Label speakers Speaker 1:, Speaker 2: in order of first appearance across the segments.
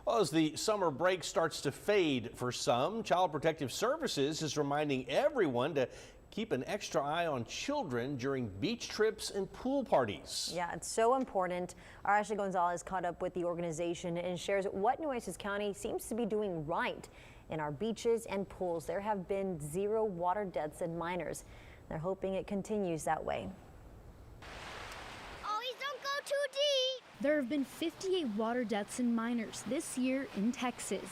Speaker 1: Well, as the summer break starts to fade for some, Child Protective Services is reminding everyone to keep an extra eye on children during beach trips and pool parties.
Speaker 2: Yeah, it's so important. Our Ashley Gonzalez caught up with the organization and shares what Nueces County seems to be doing right. In our beaches and pools, there have been 0 water deaths in minors. They're hoping it continues that way.
Speaker 3: Always don't go too deep.
Speaker 4: There have been 58 water deaths in minors this year in Texas.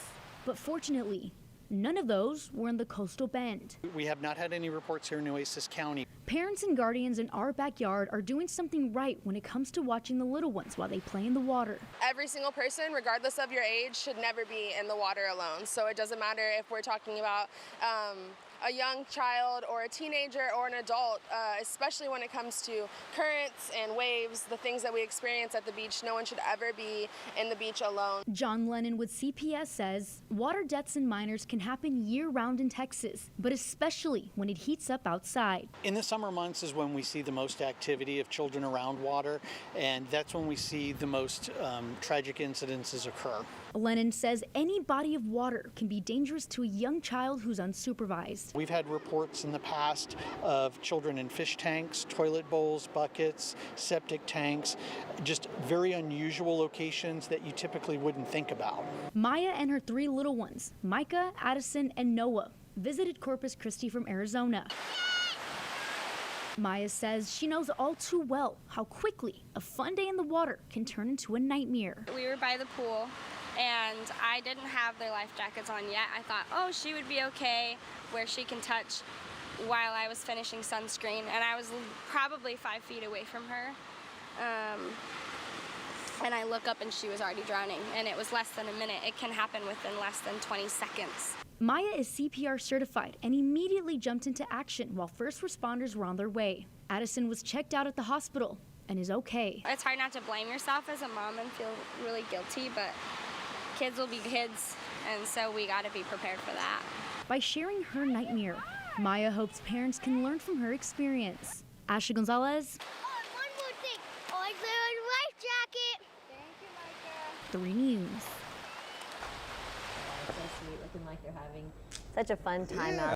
Speaker 4: But fortunately, none of those were in the coastal bend.
Speaker 5: We have not had any reports here in Nueces County.
Speaker 4: Parents and guardians in our backyard are doing something right when it comes to watching the little ones while they play in the water.
Speaker 6: Every single person, regardless of your age, should never be in the water alone. So it doesn't matter if we're talking about a young child or a teenager or an adult, especially when it comes to currents and waves, the things that we experience at the beach. No one should ever be in the beach alone.
Speaker 4: John Lennon with CPS says water deaths in minors can happen year-round in Texas, but especially when it heats up outside.
Speaker 5: In the summer months is when we see the most activity of children around water, and that's when we see the most tragic incidences occur.
Speaker 4: Lennon says any body of water can be dangerous to a young child who's unsupervised.
Speaker 5: We've had reports in the past of children in fish tanks, toilet bowls, buckets, septic tanks, just very unusual locations that you typically wouldn't think about.
Speaker 4: Maya and her 3 little ones, Micah, Addison, and Noah, visited Corpus Christi from Arizona. Maya says she knows all too well how quickly a fun day in the water can turn into a nightmare.
Speaker 7: We were by the pool and I didn't have their life jackets on yet. I thought, oh, she would be okay where she can touch while I was finishing sunscreen, and I was probably 5 feet away from her. And I look up and she was already drowning, and it was less than a minute. It can happen within less than 20 seconds.
Speaker 4: Maya is CPR certified and immediately jumped into action while first responders were on their way. Addison was checked out at the hospital and is okay.
Speaker 7: It's hard not to blame yourself as a mom and feel really guilty, but kids will be kids, and so we got to be prepared for that.
Speaker 4: By sharing her nightmare, Maya hopes parents can learn from her experience. Ashley Gonzalez.
Speaker 3: Oh, and one more thing. Always wear a life jacket. Thank you, Micah.
Speaker 4: 3 News.
Speaker 2: So sweet, looking like they're having such a fun time out.